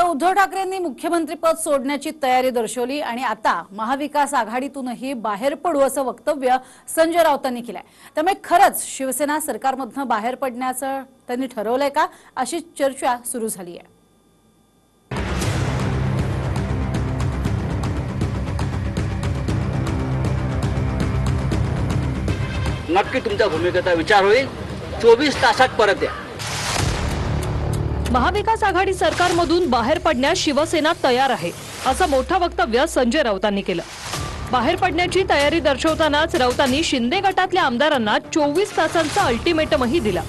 उद्धव ठाकरेंनी मुख्यमंत्रीपद सोडण्याची तयारी दर्शवली आणि आता महाविकास आघाडीतूनही बाहेर पडू असं वक्तव्य संजय राऊतांनी केलंय। त्यामुळे खरंच शिवसेना सरकारमधून बाहेर पडण्याचं त्यांनी ठरवलंय का अशी चर्चा सुरू झाली आहे। नक्की तुमच्या भूमिकेचा विचार होईल। 24 तासात परत या। महाविकास आघाडी सरकारमधून बाहेर पडण्यास शिवसेना तयार आहे असं मोठं वक्तव्य संजय राऊतांनी केलं। बाहेर पडण्याची तयारी दर्शवतानाच राऊतांनी शिंदे गटातल्या आमदारांना 24 तासांचा अल्टिमेटमही दिला।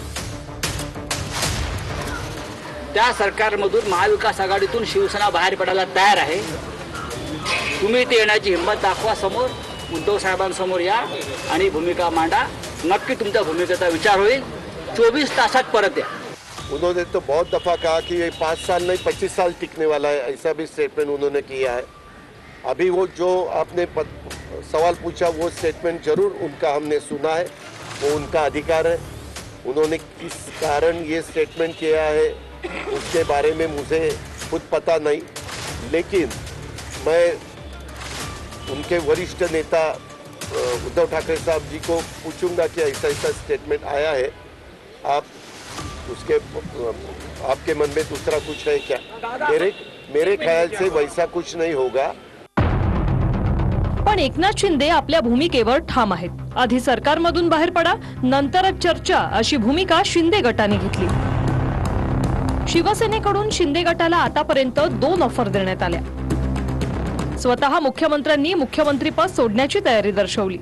त्या सरकारमधून महाविकास आघाडीतून शिवसेना बाहेर पडायला तयार आहे। तुम्ही ते येण्याची हिंमत दाखवा, समोर उद्धव साहेबांसमोर या आणि भूमिका मांडा। नक्की तुमच्या भूमिकेचा विचार होईल। 24 तासात परत या। उन्होंने तो बहुत दफ़ा कहा कि ये 5 साल नहीं 25 साल टिकने वाला है, ऐसा भी स्टेटमेंट उन्होंने किया है। अभी वो जो आपने सवाल पूछा वो स्टेटमेंट जरूर उनका हमने सुना है, वो उनका अधिकार है। उन्होंने किस कारण ये स्टेटमेंट किया है उसके बारे में मुझे खुद पता नहीं, लेकिन मैं उनके वरिष्ठ नेता उद्धव ठाकरे साहब जी को पूछूंगा कि ऐसा ऐसा स्टेटमेंट आया है, आप उसके आपके मन में दूसरा कुछ है क्या? मेरे ख्याल से वैसा कुछ नहीं होगा। पण एकनाथ शिंदे आपल्या भूमिकेवर ठाम आहेत। आधी सरकारमधून बाहेर पडा, नंतरच चर्चा अशी भूमिका शिंदे गटाने घेतली। शिवसेनेकडून शिंदे गटाला आतापर्यंत 2 ऑफर देण्यात आल्या। स्वतः मुख्यमंत्र्यांनी मुख्यमंत्रीपद सोडण्याची तयारी दर्शवली।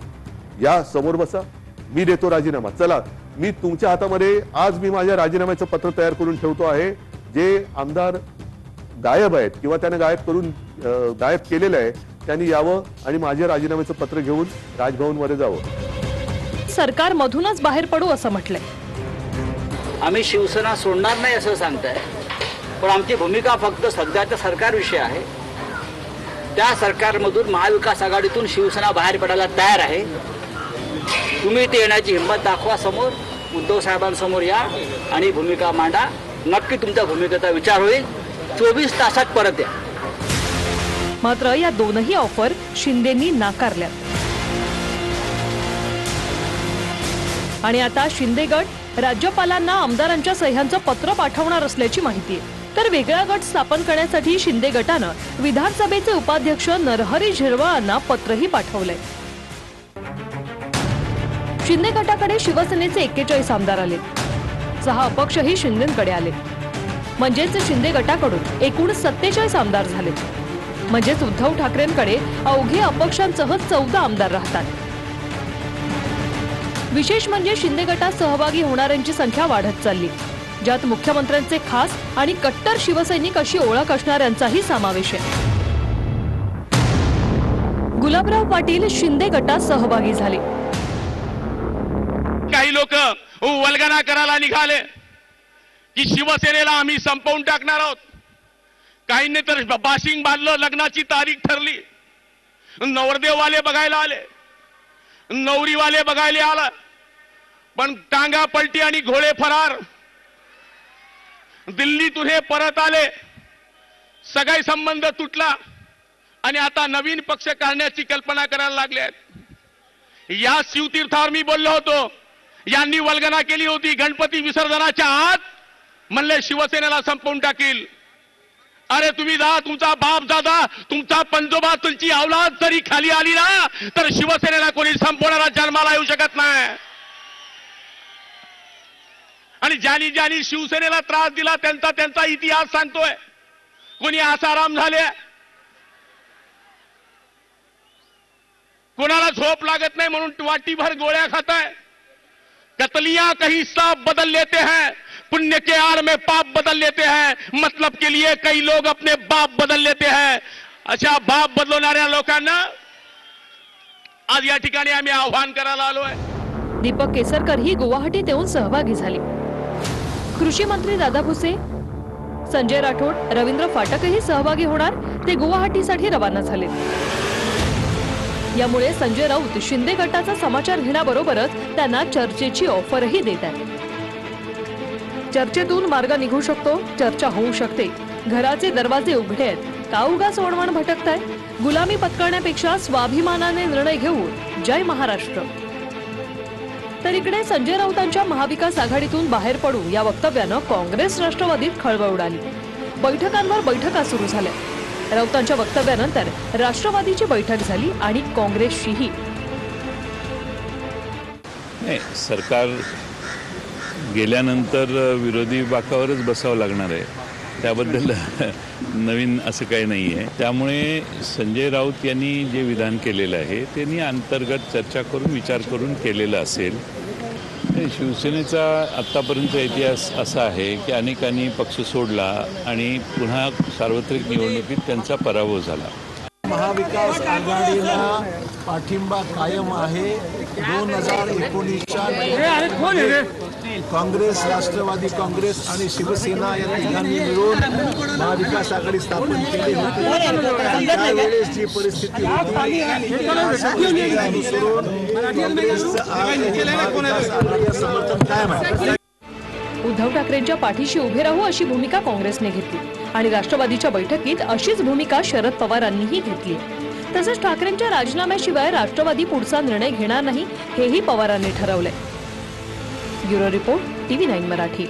या समोर बसा, मी देतो राजीनामा। चला, मी तुमच्या हातामध्ये आज मी माझ्या राजीनाम्याचं पत्र तयार करून ठेवतो आहे। जे आमदार गायब आहेत किंवा त्याने गायब केलेलं आहे त्यांनी यावं आणि माझ्या राजीनाम्याचं पत्र घेऊन राजभवनमध्ये जावं। सरकारमधूनच बाहेर पडू असं म्हटलंय। आम्ही शिवसेना सोडणार नाही असं सांगताय, पण आमची भूमिका फक्त सध्याच्या सरकारविषयी आहे। त्या सरकारमधून महाविकास आघाडीतून शिवसेना बाहेर पडायला तयार आहे। तुम्ही ते येण्याची हिंमत दाखवा, समोर उद्धव साहेबांसमोर या आणि भूमिका मांडा। नक्की तुमच्या भूमिकेचा विचार होईल। 24 तासात परत या। मात्र या दोनही ऑफर शिंदेंनी नाकारल्या आणि आता शिंदे गट राज्यपालांना आमदारांच्या सह्यांचं पत्र पाठवणार असल्याची माहिती आहे। तर वेगळा गट स्थापन करण्यासाठी शिंदे गटानं विधानसभेचे उपाध्यक्ष नरहरी झिरवाळांना पत्रही पाठवलंय। शिंदे गटाकडे शिवसेनेचे 41 आमदार आले, 6 अपक्षही शिंदेंकडे आले, म्हणजेच शिंदे गटाकडून एकूण 47 आमदार झाले। म्हणजेच उद्धव ठाकरेंकडे अवघे अपक्षांसह 14 आमदार राहतात। विशेष म्हणजे शिंदे गटात सहभागी होणाऱ्यांची संख्या वाढत चालली, ज्यात मुख्यमंत्र्यांचे खास आणि कट्टर शिवसैनिक अशी ओळख असणाऱ्यांचाही समावेश आहे। गुलाबराव पाटील शिंदे गटात सहभागी झाले। काही लोक वल्गना करायला निघाले की शिवसेनेला आम्ही संपवून टाकणार आहोत। काहींनी तर बाशिंग बांधलं, लग्नाची तारीख ठरली, नवरदेववाले बघायला आले, नवरीवाले बघायला आला, पण टांगा पलटी आणि घोडे फरार। दिल्लीतून हे परत आले, सगळे संबंध तुटला आणि आता नवीन पक्ष काढण्याची कल्पना करायला लागले आहेत। या शिवतीर्थावर मी बोललो होतो, यांनी वल्गना केली होती गणपती विसर्जनाच्या आत, म्हणले शिवसेनेला संपवून टाकील। अरे तुम्ही जा, तुमचा बाप दादा, तुमचा पंजोबा, तुमची औलाद जरी खाली आली ना तर शिवसेनेला कोणी संपवणारा जन्माला येऊ शकत नाही। आणि ज्यांनी ज्यांनी शिवसेनेला त्रास दिला त्यांचा इतिहास सांगतोय। कोणी आसाराम झाले, कोणाला झोप लागत नाही म्हणून वाटीभर गोळ्या खाताय। कतलियां कहीं सांप बदल लेते हैं, पुण्य के आड़ में पाप बदल लेते हैं, मतलब के लिए कई लोग अपने बाप बदल लेते हैं। अशा बाप बदलवणाऱ्या लोकांना आज या ठिकाणी आम्ही आव्हान करायला आलोय। दीपक केसरकर ही गुवाहाटीत येऊन सहभागी झाले। कृषी मंत्री दादा भुसे, संजय राठोड, रवींद्र फाटकही सहभागी होणार, ते गुवाहाटीसाठी रवाना झाले। यामुळे संजय राऊत शिंदे गटाचा समाचार घेण्याबरोबरच त्यांना चर्चेची ऑफरही देत आहेत। चर्चेतून मार्ग निघू शकतो, चर्चा होऊ शकते, घराचे दरवाजे उघडे आहेत का उगा सोडवण भटकताय? गुलामी पत्करण्यापेक्षा स्वाभिमानाने निर्णय घेऊ जय महाराष्ट्र. तर इकडे संजय राऊतांच्या महाविकास आघाडीतून बाहेर पडू या वक्तव्यानं काँग्रेस राष्ट्रवादीत खळबळ उडाली. बैठकांवर बैठका सुरू झाल्या. राऊतांच्या वक्तव्यानंतर राष्ट्रवादीची बैठक झाली आणि काँग्रेसचीही. नाही, सरकार गेल्यानंतर विरोधी बाकावरच बसावं लागणार आहे, त्याबद्दल नवीन असं काही नाही आहे. त्यामुळे संजय राऊत यांनी जे विधान केलेलं आहे त्यांनी अंतर्गत चर्चा करून विचार करून केलेलं असेल. शिवसेनेचा आत्तापर्यंतचा इतिहास असा आहे की अनेकांनी पक्ष सोडला आणि पुन्हा सार्वत्रिक निवडणुकीत त्यांचा पराभव झाला. महाविकास आघाडीला पाठिंबा कायम आहे. 2019च्या काँग्रेस, राष्ट्रवादी काँग्रेस आणि शिवसेना या तिघांनी मिळून महाविकास आघाडी स्थापन केली होती. त्यावेळेस जी परिस्थिती होती अनुसरून काँग्रेसचं आघाडीचं समर्थन कायम आहे. उद्धव ठाकरेंच्या पाठीशी उभे राहू अशी भूमिका काँग्रेसने घेतली आणि राष्ट्रवादीच्या बैठकीत अशीच भूमिका शरद पवारांनीही घेतली. तसंच ठाकरेंच्या राजीनाम्याशिवाय राष्ट्रवादी पुढचा निर्णय घेणार नाही हेही पवारांनी ठरवलंय. Bureau report TV9 Marathi.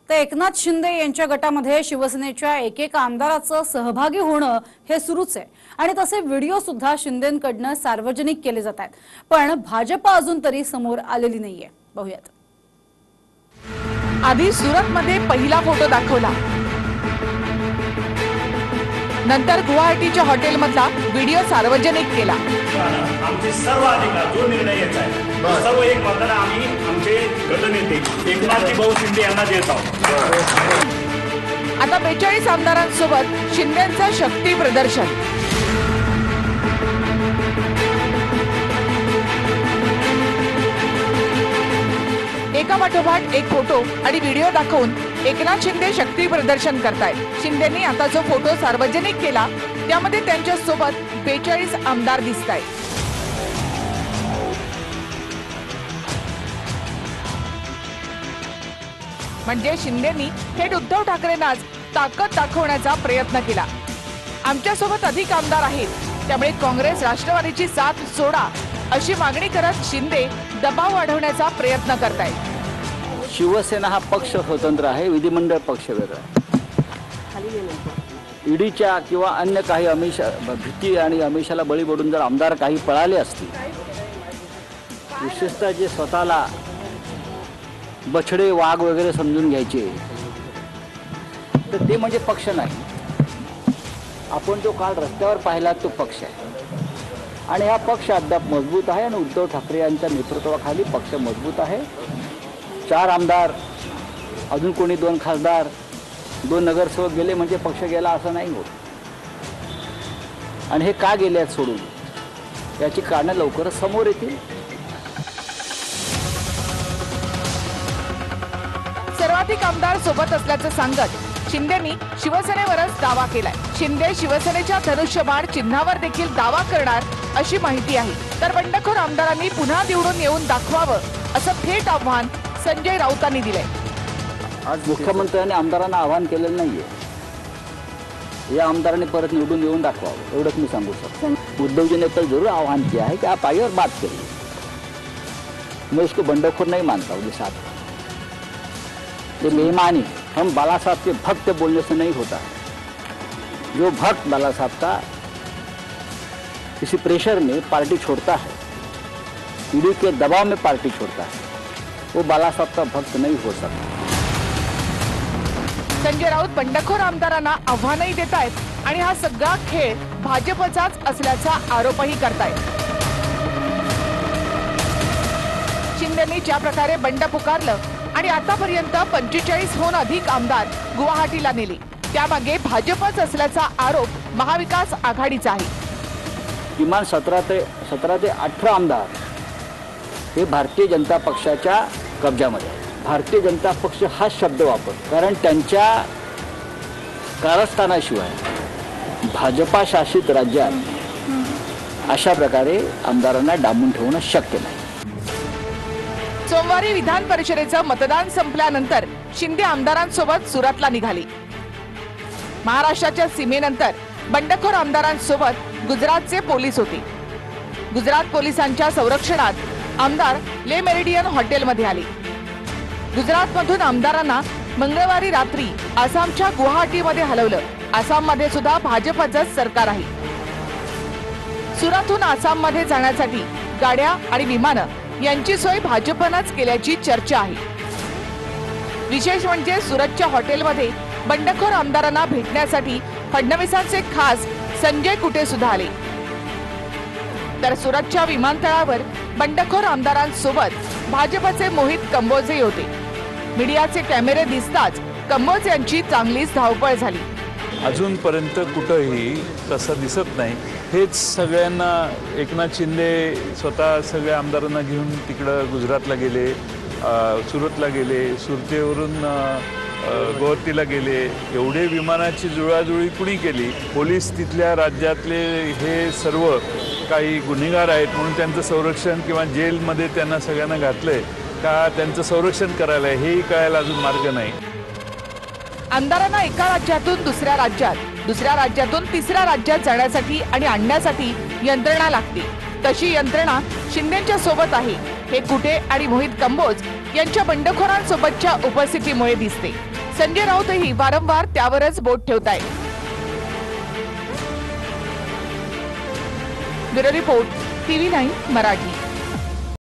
तर एकनाथ शिंदे यांच्या गटामध्ये शिवसेनेच्या एकेका आमदाराचं सहभागी होणं हे सुरूच आहे आणि तसे व्हिडिओ सुद्धा शिंदेंकडनं सार्वजनिक केले जात आहेत. पण भाजप अजून तरी समोर आलेली नाहीये. बघूयात. आधी सुरतमध्ये पहिला फोटो दाखवला, नंतर गुवाहाटीच्या हॉटेलमधला व्हिडिओ सार्वजनिक केला. आमचे सर्व अधिकार जो निर्णय येत आहे सर्व एक मताने आम्ही आमचे गटनेते एकनाथजी भाऊ शिंदे यांना देत आहोत. आता 42 आमदारांसोबत शिंदेंचं शक्ती प्रदर्शन. एका पाठोपाठ एक फोटो आणि व्हिडिओ दाखवून एकनाथ शिंदे शक्ती प्रदर्शन करतायत. शिंदेंनी आता जो फोटो सार्वजनिक केला त्यामध्ये त्यांच्या सोबत 42 आमदार दिसतायत. म्हणजे शिंदेंनी थेट उद्धव ठाकरेंनाच ताकद दाखवण्याचा प्रयत्न केला. आमच्यासोबत अधिक आमदार आहेत त्यामुळे काँग्रेस राष्ट्रवादीची साथ सोडा अशी मागणी करत शिंदे दबाव वाढवण्याचा प्रयत्न करतायत. शिवसेना हा पक्ष स्वतंत्र आहे, विधिमंडळ पक्ष वेगळा आहे. ईडीच्या किंवा अन्य काही भीती आणि आमिषाला बळी पडून जर आमदार काही पळाले असतील, विशेषतः जे स्वतःला बछडे वाघ वगैरे समजून घ्यायचे, तर ते म्हणजे पक्ष नाही. आपण जो काल रस्त्यावर पाहिला तो पक्ष आहे आणि हा पक्ष अद्याप मजबूत आहे आणि उद्धव ठाकरे यांच्या नेतृत्वाखाली पक्ष मजबूत आहे. 4 आमदार, अजून कोणी 2 खासदार, 2 नगरसेवक गेले म्हणजे पक्ष गेला असं नाही होत. आणि हे का गेले आहेत सोडून याची कारणं लवकरच समोर येतील. सर्वाधिक आमदार सोबत असल्याचं सांगत शिंदेंनी शिवसेनेवरच दावा केलाय. शिंदे शिवसेनेच्या धनुष्यबाण चिन्हावर देखील दावा करणार अशी माहिती आहे. तर बंडखोर आमदारांनी पुन्हा निवडून येऊन दाखवावं असं थेट आव्हान संजय राऊतांनी दिलंय. आज मुख्यमंत्र्यांनी आमदारांना आवाहन केलेलं नाहीये. या आमदारांनी परत निवडून येऊन दाखवावं एवढंच मी सांगू शकतो. उद्धवजी ने तो जरूर आह्वान किया है कि आप आइए और बात करिए. मैं उसको बंडखोर नहीं मानता हूँ. ये साथ ये बेईमानी हम बाला साहब के भक्त बोलने से नहीं होता है. जो भक्त बाला साहब का किसी प्रेशर में पार्टी छोड़ता है, ईडी के दबाव में पार्टी छोड़ता है, वो बाला साहब का भक्त नहीं हो सकता. संजय राऊत बंडखोर आमदारांना आव्हानही देत आहेत आणि हा सगळा खेळ भाजपचाच असल्याचा आरोपही करतायत. शिंदेंनी ज्या प्रकारे बंड पुकारलं आणि आतापर्यंत 45हून अधिक आमदार गुवाहाटीला नेले, त्यामागे भाजपच असल्याचा आरोप महाविकास आघाडीचा आहे. किमान 17 ते 18 आमदार हे भारतीय जनता पक्षाच्या कब्जामध्ये. भारतीय जनता पक्ष हा शब्द वापरतो कारण त्यांच्या कारस्थानाशिवाय भाजपा शासित राज्यात अशा प्रकारे आमदारांना डांबून ठेवणं शक्य नाही. सोमवारी विधान परिषदेचं मतदान संपल्यानंतर शिंदे आमदारांसोबत सुरतला निघाली। महाराष्ट्राच्या सीमेनंतर बंडखोर आमदारांसोबत गुजरातचे पोलीस होते। गुजरात पोलिसांच्या संरक्षणात आमदार ले मेरिडियन हॉटेलमध्ये आले। गुजरातमधून आमदारांना मंगळवारी रात्री आसामच्या गुवाहाटीमध्ये हलवलं। आसाममध्ये सुद्धा भाजपचंच सरकार आहे। सुरतहून आसाममध्ये जाण्यासाठी गाड्या आणि विमानं यांची सोय भाजपनंच केल्याची चर्चा आहे। विशेष म्हणजे सुरतच्या हॉटेलमध्ये बंडखोर आमदारांना भेटण्यासाठी फडणवीसांचे खास संजय कुटे सुद्धा आले। तर सुरतच्या विमानतळावर बंडखोर आमदारांसोबत भाजपचे मोहित कंबोजे होते। मीडियाचे कॅमेरे दिसताच कंबोज यांची चांगलीच धावपळ झाली। अजूनपर्यंत कुठंही तसं दिसत नाही। हेच सगळ्यांना एकनाथ शिंदे स्वतः सगळ्या आमदारांना घेऊन तिकडं गुजरातला गेले, सुरतला गेले, सुरतेवरून गुवाहाटीला गेले। एवढे विमानाची जुळाजुळी कुणी केली? पोलीस तिथल्या राज्यातले हे सर्व काही गुन्हेगार आहेत म्हणून त्यांचं संरक्षण किंवा जेलमध्ये त्यांना सगळ्यांना घातलंय का त्यांचं संरक्षण करायला हेही कळायला अजून मार्ग नाही। आमदारांना एका राज्यातून दुसऱ्या राज्यात, दुसऱ्या राज्यातून तिसऱ्या राज्यात जाण्यासाठी आणि आणण्यासाठी यंत्रणा लागते। तशी यंत्रणा शिंदेच्या सोबत आहे हे कुटे आणि मोहित कंबोज यांच्या बंडखोरांसोबतच्या उपस्थितीमुळे दिसते। संजय राऊतही वारंवार त्यावरच बोट ठेवतायत। Bureau report, TV9 Marathi.